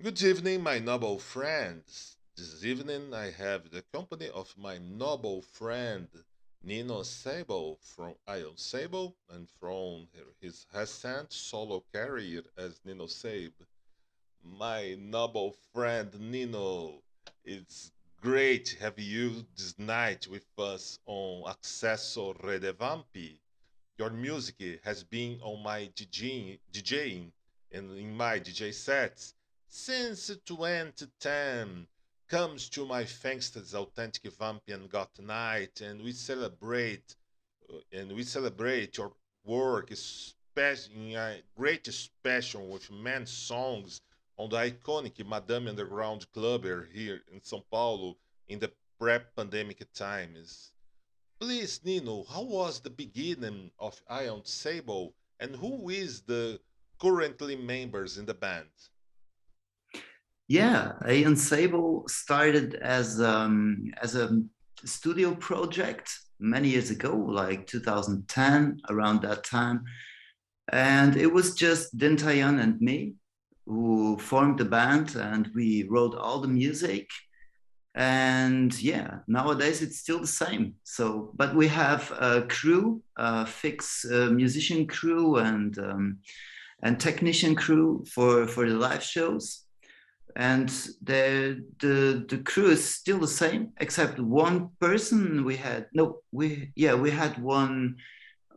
Good evening, my noble friends. This evening I have the company of my noble friend Nino Sable from Ion Sable and from his recent solo career as Nino Sable. My noble friend Nino, it's great to have you this night with us on Accesso Rede. Your music has been on my DJing and in my DJ sets since 2010. Comes to my Fangsters Authentic Vampian Got Night, and we celebrate your work, especially in a great special with men's songs on the iconic Madame Underground Club here in São Paulo in the pre-pandemic times. Please, Nino, how was the beginning of Ion Sable and who is the currently members in the band? Yeah, Ian Sable started as a studio project many years ago, like 2010, around that time. And it was just Dintayan and me who formed the band, and we wrote all the music. And yeah, nowadays it's still the same. So, but we have a crew, a fixed musician crew and technician crew for the live shows, and the crew is still the same except one person. We had no we yeah we had one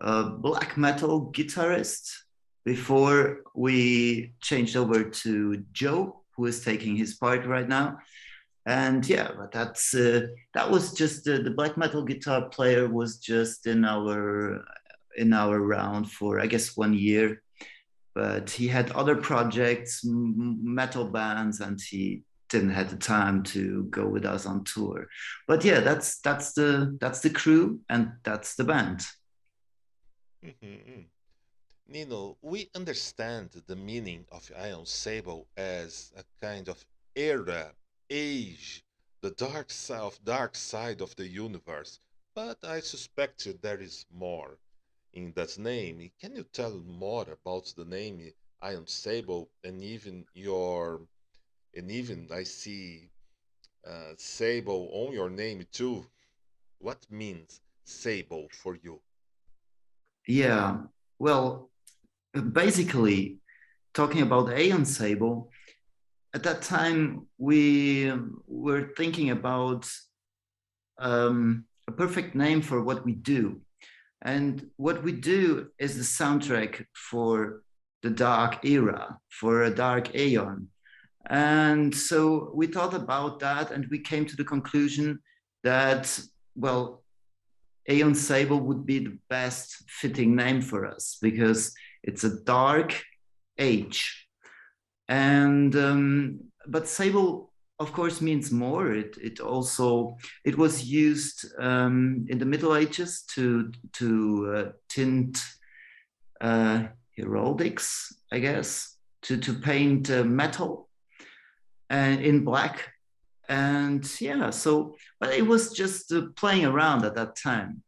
black metal guitarist before we changed over to Joe, who is taking his part right now. And yeah, but that was just the black metal guitar player was just in our round for, I guess, 1 year, but he had other projects, metal bands, and he didn't have the time to go with us on tour. But yeah, that's the crew and that's the band. Mhm. Nino, we understand the meaning of Ion Sable as a kind of era, age, the dark side of the universe, but I suspect there is more in that name. Can you tell more about the name Ion Sable and even I see Sable on your name too. What means Sable for you? Yeah, well, basically, talking about Aeon Sable, at that time we were thinking about a perfect name for what we do. And what we do is the soundtrack for the dark era, for a dark aeon. And so we thought about that and we came to the conclusion that, well, Aeon Sable would be the best fitting name for us because it's a dark age. And but Sable, of course, means more. It was used in the Middle Ages to tint heraldics, I guess, to paint metal in black. And yeah, so but it was just playing around at that time.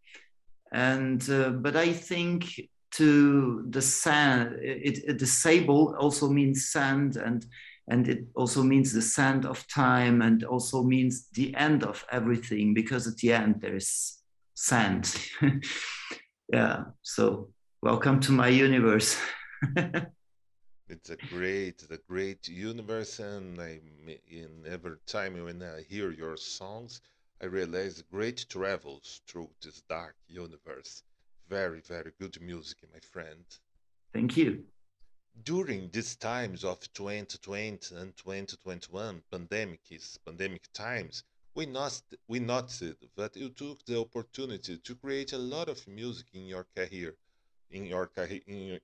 And but I think to the sand, the sable also means sand, and it also means the sand of time, and also means the end of everything, because at the end there's sand. Yeah, so welcome to my universe. It's a great universe, and in every time when I hear your songs, I realize great travels through this dark universe. Very, very good music, my friend. Thank you. During these times of 2020 and 2021 pandemic times, we noticed that you took the opportunity to create a lot of music in your career, in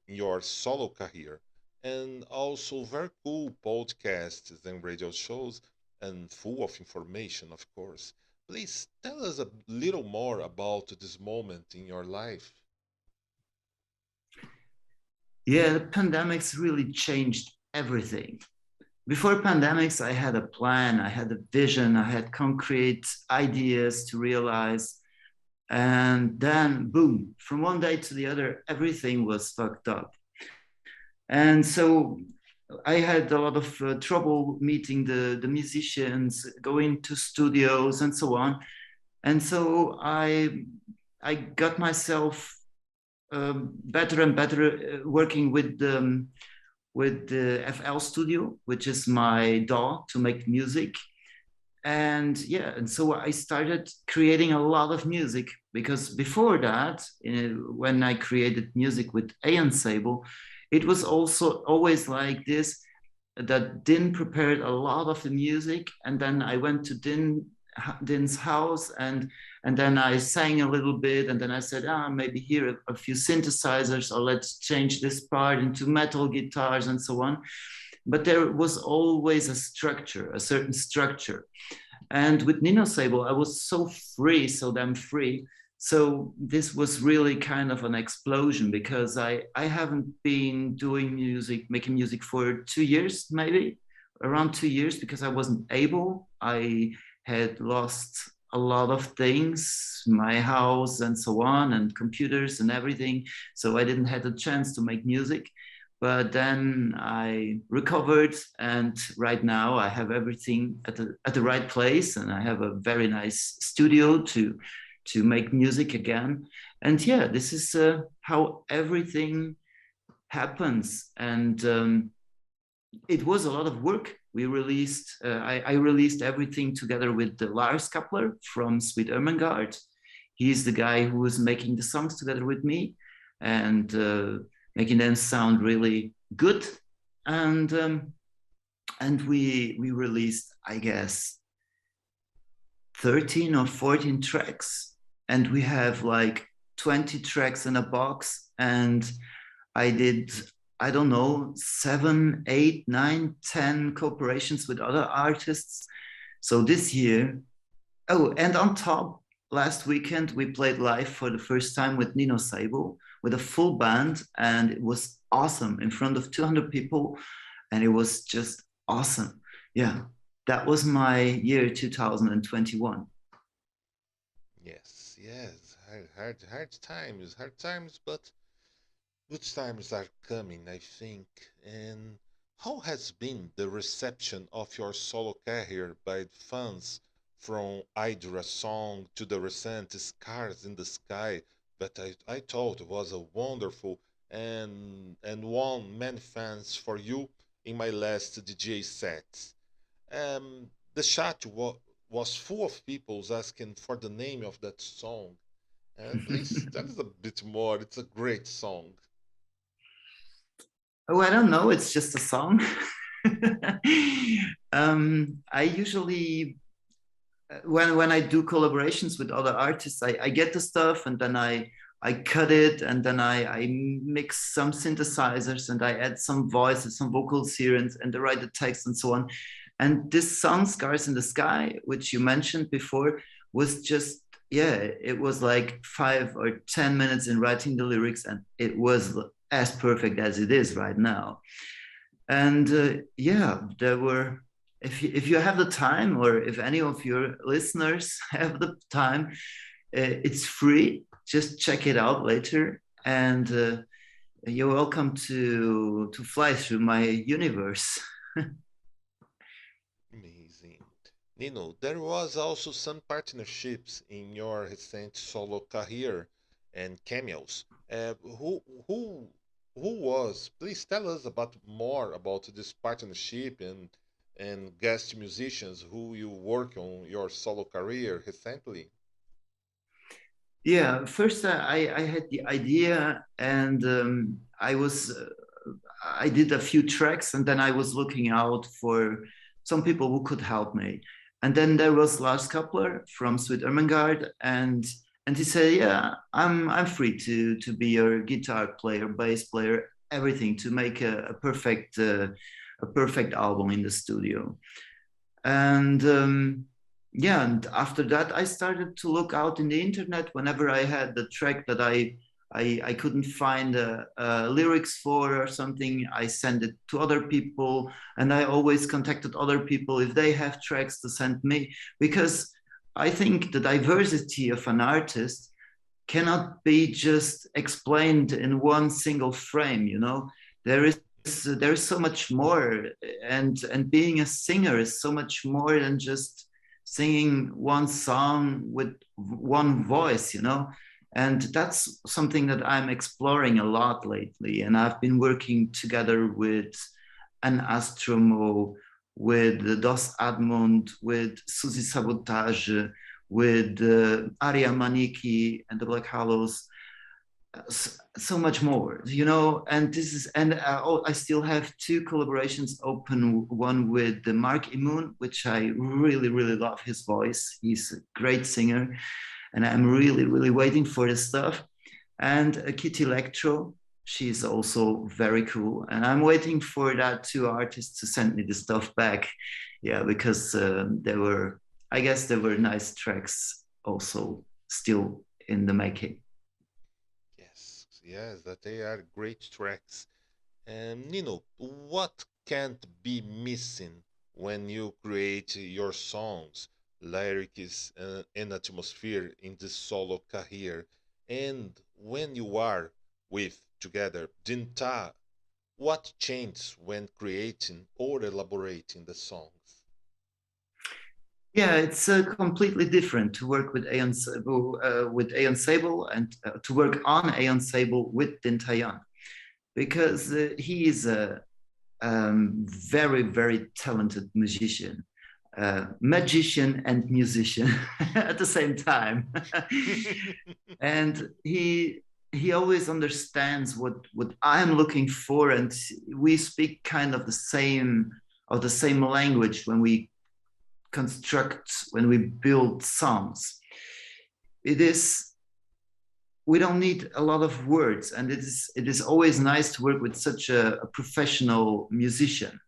your solo career, and also very cool podcasts and radio shows, and full of information, of course. Please tell us a little more about this moment in your life. Yeah, the pandemics really changed everything. Before pandemics, I had a plan, I had a vision, I had concrete ideas to realize. And then, boom, from one day to the other, everything was fucked up. And so I had a lot of trouble meeting the musicians, going to studios and so on. And so I got myself better and better working with the FL Studio, which is my DAW to make music. And yeah, and so I started creating a lot of music because before that, when I created music with Ayan Sable, it was also always like this, that Din prepared a lot of the music, and then I went to Din's house, and then I sang a little bit, and then I said, maybe here a few synthesizers, or let's change this part into metal guitars and so on. But there was always a structure, a certain structure. And with Nino Sable, I was so free, so damn free. So this was really kind of an explosion because I haven't been doing music, making music for 2 years, maybe around 2 years, because I wasn't able. I had lost a lot of things, my house and so on, and computers and everything. So I didn't have a chance to make music. But then I recovered, and right now I have everything at the right place, and I have a very nice studio to make music again. And yeah, this is how everything happens. And it was a lot of work. We released, I released everything together with the Lars Kapler from Sweet Ermengarde. He's the guy who was making the songs together with me, and making them sound really good. And we released, I guess, 13 or 14 tracks, and we have like 20 tracks in a box. And I did, I don't know, 7, 8, 9, 10 cooperations with other artists. So this year, oh, and on top, last weekend we played live for the first time with Nino Sable with a full band, and it was awesome in front of 200 people, and it was just awesome. Yeah, that was my year 2021. Yes, yes, hard times, but good times are coming, I think. And how has been the reception of your solo career by fans, from Hydra song to the recent Scars in the Sky that I thought was a wonderful and won many fans for you in my last DJ set. The chat was full of people asking for the name of that song. And please tell us a bit more. It's a great song. Oh, I don't know. It's just a song. I usually, when I do collaborations with other artists, I get the stuff, and then I cut it, and then I mix some synthesizers, and I add some voices, some vocals here, and I write the text and so on. And this song, Scars in the Sky, which you mentioned before, was just, yeah, it was like 5 or 10 minutes in writing the lyrics, and it was as perfect as it is right now. And yeah, there were, if you have the time, or if any of your listeners have the time, it's free. Just check it out later, and you're welcome to fly through my universe. Amazing. Nino, there was also some partnerships in your recent solo career and cameos. Who was? Please tell us about more about this partnership and guest musicians who you work on your solo career recently. Yeah, first I had the idea, and I did a few tracks, and then I was looking out for some people who could help me. And then there was Lars Kapler from Sweet Ermengarde, and he said, "Yeah, I'm free to be your guitar player, bass player, everything to make a perfect album in the studio." And yeah, and after that I started to look out in the internet whenever I had the track that I couldn't find lyrics for or something. I send it to other people, and I always contacted other people if they have tracks to send me, because I think the diversity of an artist cannot be just explained in one single frame. There is there's so much more, and being a singer is so much more than just singing one song with one voice, you know. And that's something that I'm exploring a lot lately, and I've been working together with an Astromo, with Dos Admond, with Suzy Sabotage, with Aria Maniki and the Black Hollows, so much more, you know. And this is, and oh, I still have two collaborations open, one with the Mark Imun, which I really really love his voice, he's a great singer, and I'm really really waiting for this stuff. And Kitty Electro, she's also very cool, and I'm waiting for that two artists to send me the stuff back. Yeah, because there were, I guess there were nice tracks also still in the making. Yes, yes, that they are great tracks. And Nino, what can't be missing when you create your songs, lyrics, and atmosphere in this solo career? And when you are with together Dinta, what changes when creating or elaborating the songs? Yeah, it's completely different to work with Aeon Sable, and to work on Aeon Sable with Dintayan, because he is a very, very talented magician and musician at the same time. And he always understands what I'm looking for, and we speak kind of the same language when we construct, when we build songs. It is, we don't need a lot of words, and it is always nice to work with such a professional musician.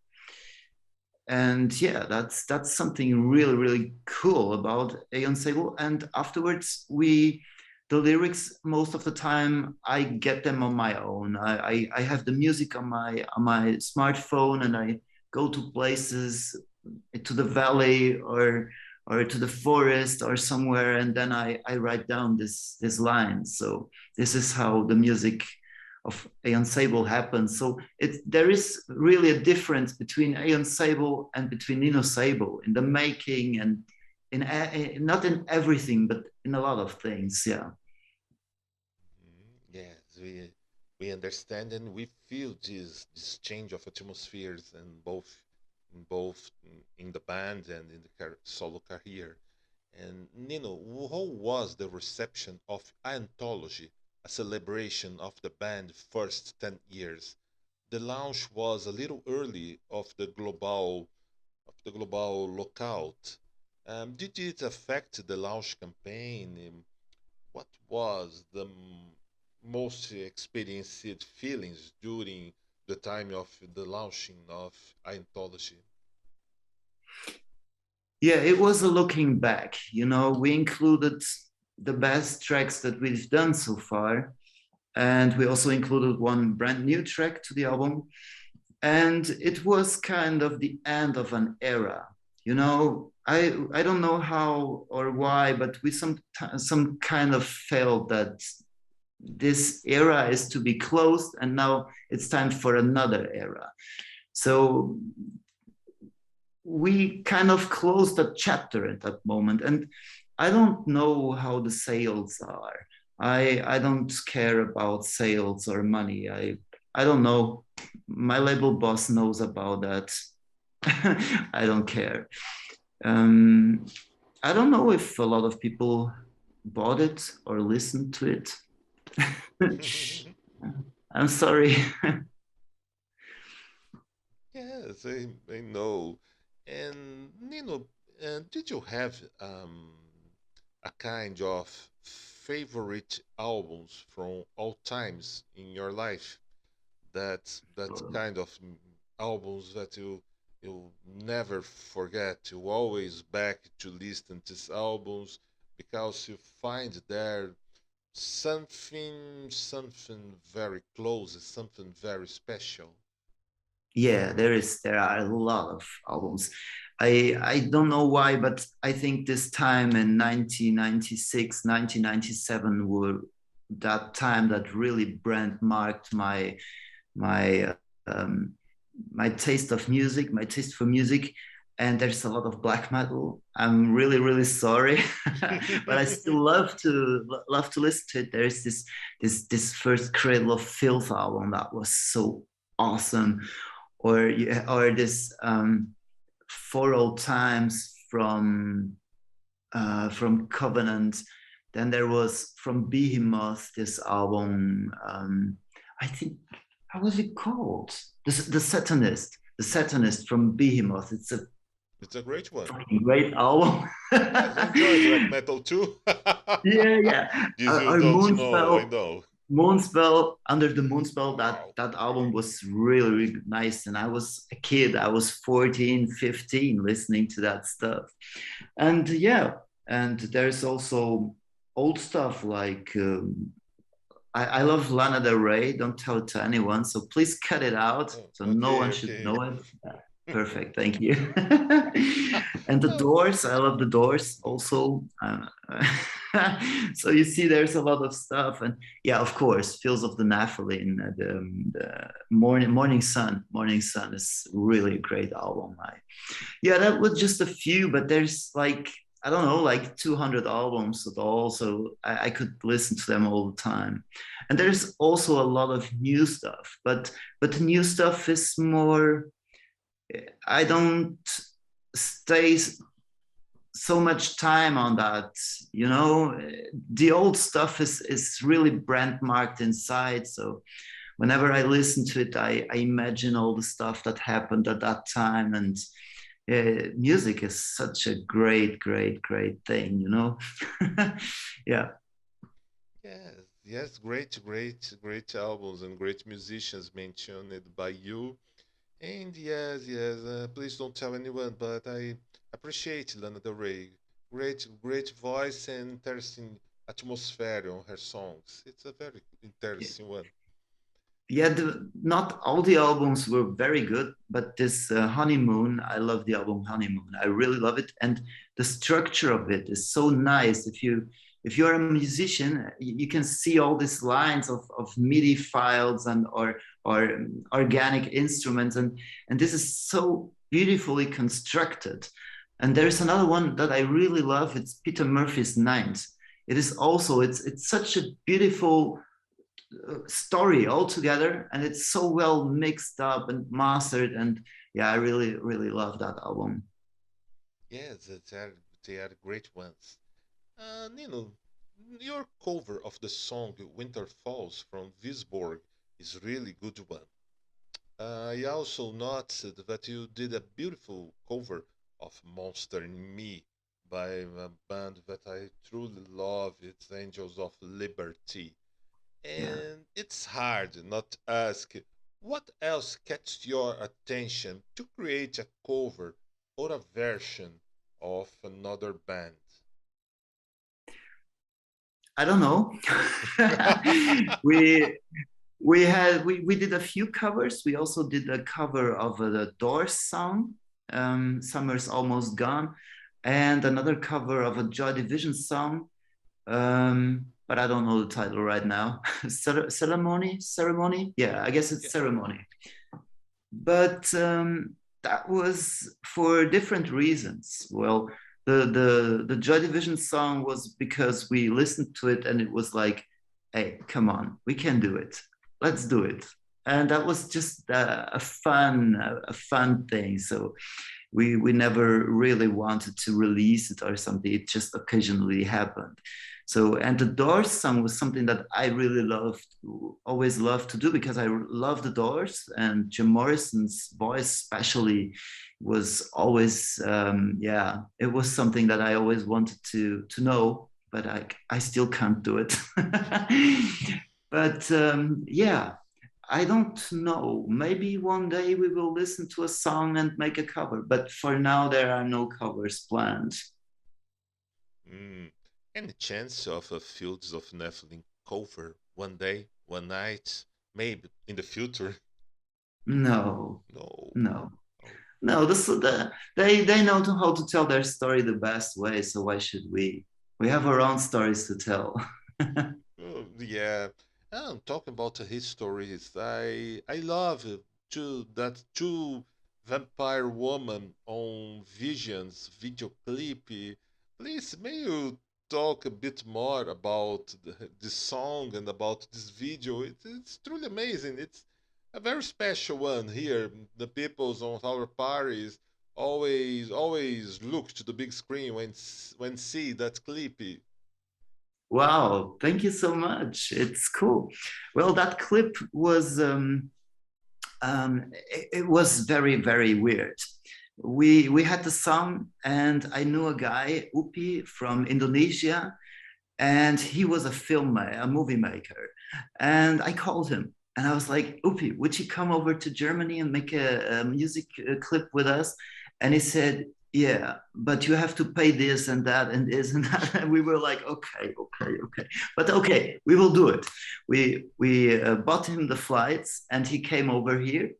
And yeah, that's something really really cool about Aeon Sable. And afterwards, we, the lyrics, most of the time I get them on my own. I have the music on my smartphone, and I go to places, to the valley, or to the forest or somewhere, and then I write down this line. So this is how the music of Aeon Sable happens. So there is really a difference between Aeon Sable and between Nino Sable in the making, and in not in everything, but in a lot of things. Yeah. Yes, we understand and we feel this change of atmospheres in both in the band and in the solo career. And Nino, how was the reception of Anthology, a celebration of the band's first 10 years? The launch was a little early of the global lockout. Did it affect the launch campaign? What was the most experienced feelings during the time of the launching of Anthology? Yeah, it was a looking back. You know, we included the best tracks that we've done so far, and we also included one brand new track to the album. And it was kind of the end of an era. You know, I don't know how or why, but we some kind of felt that this era is to be closed, and now it's time for another era. So we kind of closed that chapter at that moment. And I don't know how the sales are. I don't care about sales or money. I don't know. My label boss knows about that. I don't care. um I don't know if a lot of people bought it or listened to it. I'm sorry. Yes, I know. And Nino, did you have a kind of favorite albums from all times in your life? That kind of albums that you never forget. You always back to listen to these albums because you find there something very close, something very special. Yeah, there are a lot of albums. I don't know why, but I think this time in 1996, 1997 were that time that really brand marked my um, my taste of music, my taste for music, and there's a lot of black metal. I'm really, really sorry, but I still love to listen to it. There's this first Cradle of Filth album that was so awesome, or this For Old Times from Covenant. Then there was from Behemoth this album. I think how was it called? The Satanist from Behemoth. It's a It's a great one. fucking great album. Yes, I enjoy black metal too. Yeah, yeah. This you Our don't know, I Moonspell, know. Moonspell, Under the Moonspell, Wow. that album was really, really nice. And I was a kid, I was 14, 15, listening to that stuff. And yeah, and there's also old stuff like I love Lana Del Rey. Don't tell it to anyone. So please cut it out. Oh, So no one okay, should okay. know it. Perfect. Thank you. And the Oh, Doors. I love the Doors also. So you see, there's a lot of stuff. And yeah, of course, Fields of the Nephilim, the Morning Sun. Morning Sun is really a great album. Yeah, that was just a few, but there's like I don't know, like 200 albums at all, so I could listen to them all the time. And there's also a lot of new stuff, but the new stuff is more. I don't stay so much time on that, you know. The old stuff is really brand marked inside, so whenever I listen to it, I imagine all the stuff that happened at that time. And music is such a great, great, great thing, you know? Yeah. yes, yes, great albums and great musicians mentioned by you. And yes, yes, please don't tell anyone, but I appreciate Lana Del Rey. Great voice and interesting atmosphere on her songs. It's a very interesting one. Yeah, not all the albums were very good, but this Honeymoon, I love the album Honeymoon. I really love it, and the structure of it is so nice. If you're a musician, you can see all these lines of MIDI files and or organic instruments, and this is so beautifully constructed. And there's another one that I really love. It's Peter Murphy's Ninth. It is also it's such a beautiful story altogether, and it's so well mixed up and mastered. And yeah, I really, really love that album. Yes, they are great ones. Nino, your cover of the song Winter Falls from Visborg is really good one. I also noticed that you did a beautiful cover of Monster in Me by a band that I truly love. It's Angels of Liberty. Yeah, And it's hard not to ask what else catches your attention to create a cover or a version of another band. I don't know. we we did a few covers. We also did a cover of the Doors song, Summer's Almost Gone, and another cover of a Joy Division song, but I don't know the title right now. Ceremony, yeah, I guess it's Yeah. Ceremony. But that was for different reasons. Well, the Joy Division song was because we listened to it and it was like, hey, come on, we can do it. Let's do it. And that was just a fun thing. So we never really wanted to release it or something. It just occasionally happened. So, and the Doors song was something that I really loved, always loved to do, because I love the Doors, and Jim Morrison's voice, especially, was always, yeah, it was something that I always wanted to know, but I still can't do it. But yeah, I don't know. Maybe one day we will listen to a song and make a cover, but for now there are no covers planned. Mm. Any chance of a Fields of Nephilim cover one day, one night, maybe in the future? No, No. no, Oh. no. They know how to tell their story the best way. So why should we? We have our own stories to tell. Oh, yeah. I'm talking about his stories. I love two vampire woman on Visions video clip. Please, may you talk a bit more about this song and about this video? It's truly amazing. It's a very special one here. The peoples on our parties always look to the big screen when see that clip. Wow, thank you so much. It's cool. Well, that clip was it was very very weird. We had the song, and I knew a guy, Upi from Indonesia, and he was a movie maker. And I called him, and I was like, Upi, would you come over to Germany and make a music clip with us? And he said, yeah, but you have to pay this and that and this and that. And we were like, okay, okay, okay, but okay, we will do it. We bought him the flights, and he came over here,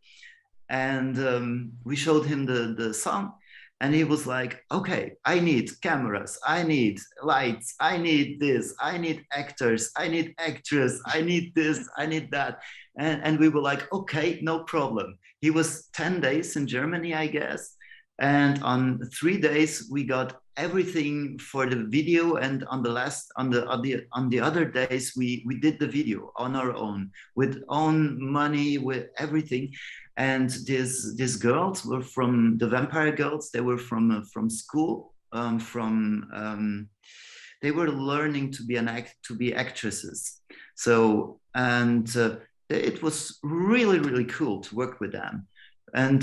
and we showed him the song, and he was like, okay, I need cameras, I need lights, I need this, I need actors, I need actress, I need this, I need that. And we were like, okay, no problem. He was 10 days in Germany, I guess, and on 3 days we got everything for the video, and on the other days we did the video on our own, with own money, with everything. And these girls were from the Vampire Girls. They were from school, from they were learning to be to be actresses. So, and it was really really cool to work with them. And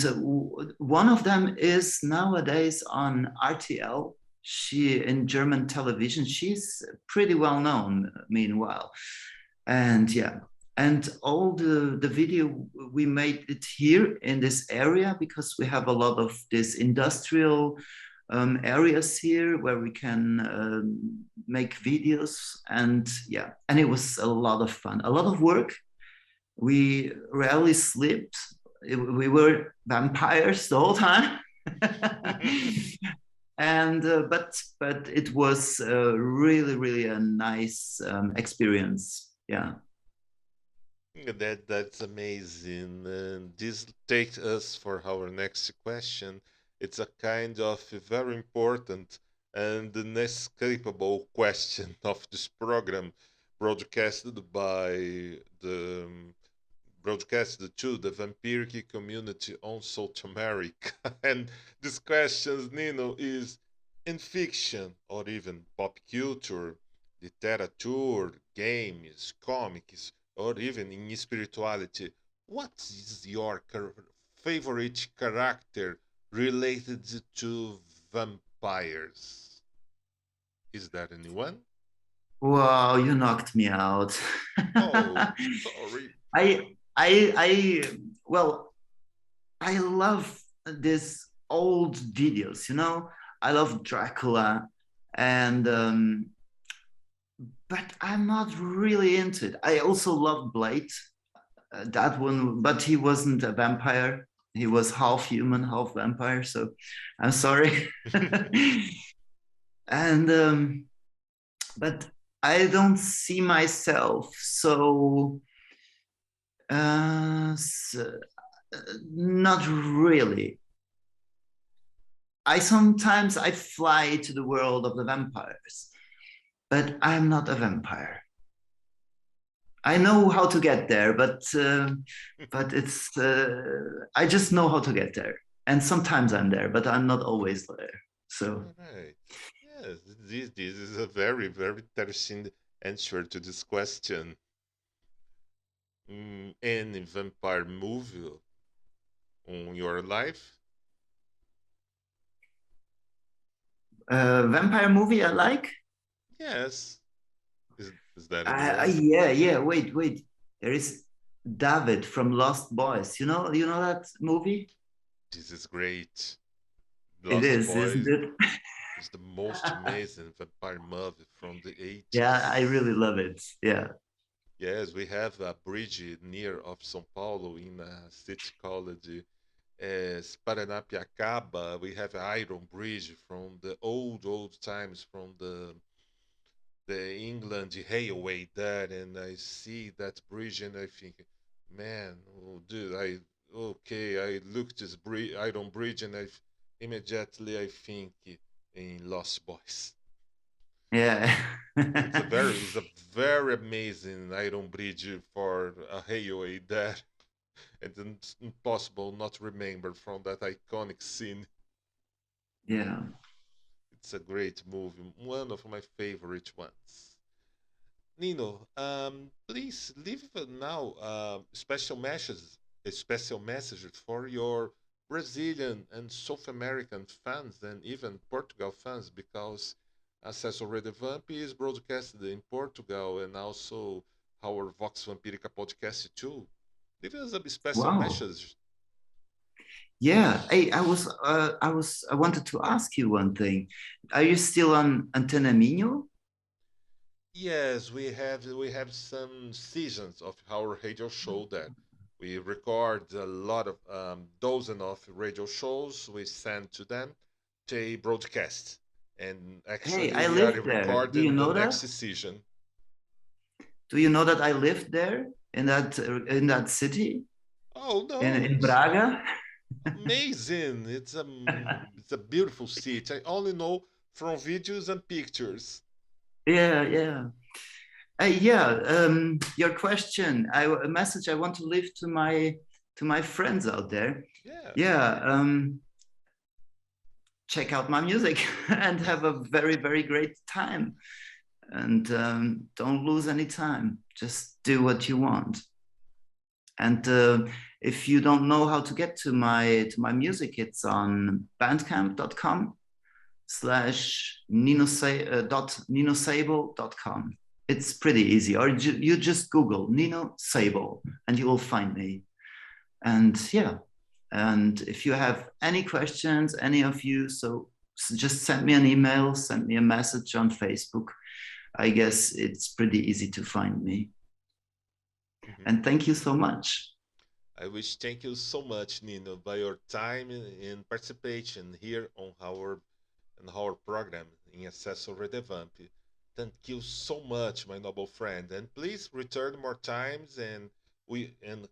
one of them is nowadays on RTL. She in German television. She's pretty well known. Meanwhile, and yeah, and all the video we made it here in this area, because we have a lot of this industrial areas here where we can make videos. And yeah, and it was a lot of fun, a lot of work. We rarely slept. We were vampires the whole time. And but it was really really a nice experience. Yeah. That's amazing. And this takes us for our next question. It's a kind of a very important and inescapable question of this program, broadcasted by the broadcasted to the vampiric community on South America. And this question, Nino, is in fiction or even pop culture, literature, games, comics, or even in spirituality, what is your favorite character related to vampires? Is there anyone? Wow, you knocked me out. Oh, sorry. I well, I love this old videos, you know. I love Dracula, and but I'm not really into it. I also love Blade, that one, but he wasn't a vampire. He was half human, half vampire. So I'm sorry. And but I don't see myself so, so not really. I sometimes I fly to the world of the vampires, but I'm not a vampire. I know how to get there, but it's I just know how to get there, and sometimes I'm there, but I'm not always there. So All right. Yes, this is a very interesting answer to this question. Any vampire movie on your life? vampire movie I like. Yes. Is that anyone? Yeah, yeah. Wait. There is David from Lost Boys. You know that movie? This is great. It Lost is, isn't Boys it? is the most amazing vampire movie from the Yeah, I 80s. really love it. Yeah. Yes, we have a bridge near of São Paulo in a city called Paranapiacaba. We have an iron bridge from the old times, from the England railway there, and I see that bridge and I think, man, oh, dude, okay, I look this Iron Bridge and immediately I think in Lost Boys. Yeah. It's a very amazing Iron Bridge for a railway there, and it's impossible not to remember from that iconic scene. Yeah. It's a great movie, one of my favorite ones. Nino, please leave now a special message for your Brazilian and South American fans and even Portugal fans because Acesso Rede Vamp is broadcasted in Portugal and also our Vox Vampirica podcast too. Leave us a special Wow. message. Yeah. Hey, I wanted to ask you one thing. Are you still on Antena Minho? Yes, we have some seasons of our radio show that we record a lot of dozen of radio shows. We send to them. They broadcast, and Hey, actually I we are lived there. Do you recording the know next that? season. Do you know that I lived there in that city Oh in no, Braga? amazing! It's a beautiful city. I only know from videos and pictures. Yeah, yeah. Yeah, your question, a message I want to leave to my friends out there. Yes. Yeah, check out my music and have a very, very great time. And don't lose any time. Just do what you want. And if you don't know how to get to my music, it's on bandcamp.com slash ninosable.com. It's pretty easy. Or you just Google Nino Sable and you will find me. And yeah, and if you have any questions, any of you, so just send me an email, send me a message on Facebook. I guess it's pretty easy to find me. Mhm. And thank you so much. I wish thank you so much, Nino, by your time and participation here on our program in Acesso Redevamp. Thank you so much, my noble friend, and please return more times and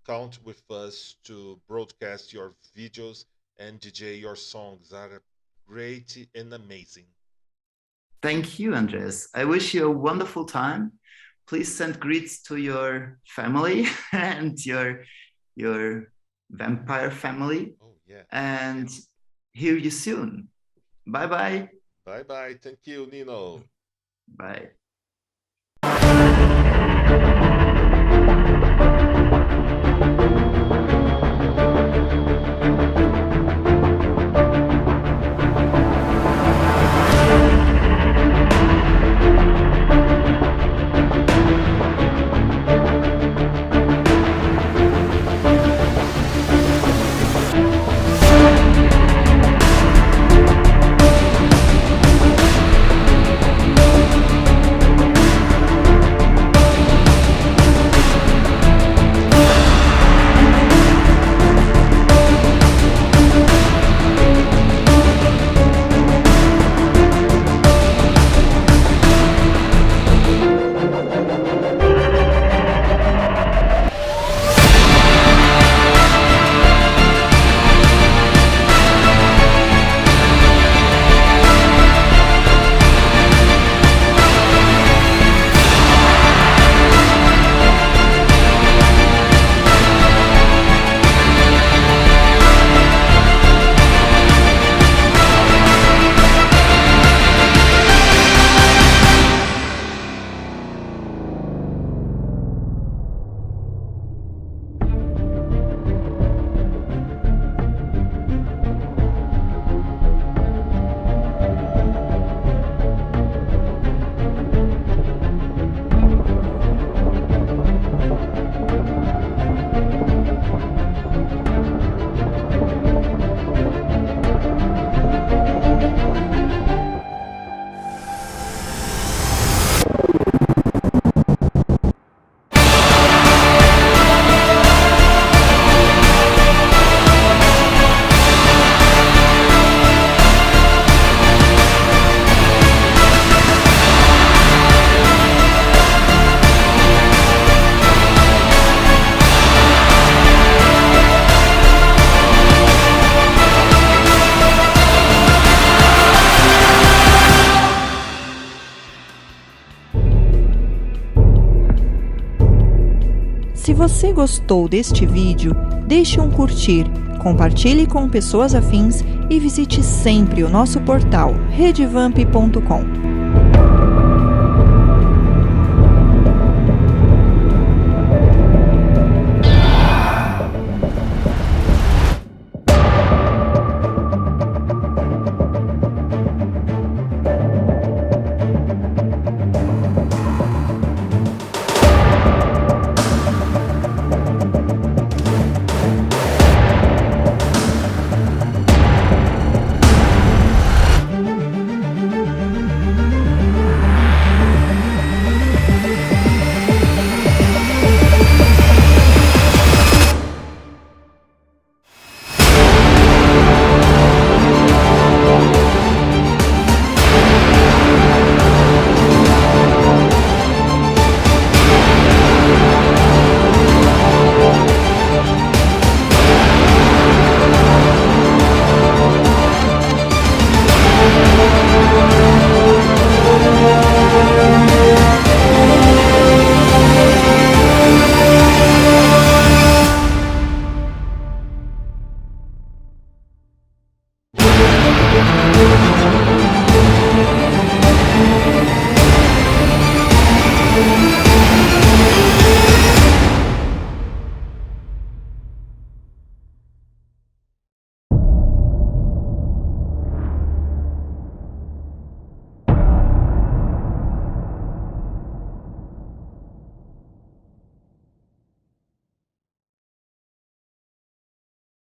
count with us to broadcast your videos and DJ your songs are great and amazing. Thank you, Andres. I wish you a wonderful time. Please send greets to your family and your vampire family. Oh yeah. And hear you soon. Bye bye. Bye bye. Thank you, Nino. Bye. você gostou deste vídeo, deixe um curtir, compartilhe com pessoas afins e visite sempre o nosso portal redevamp.com.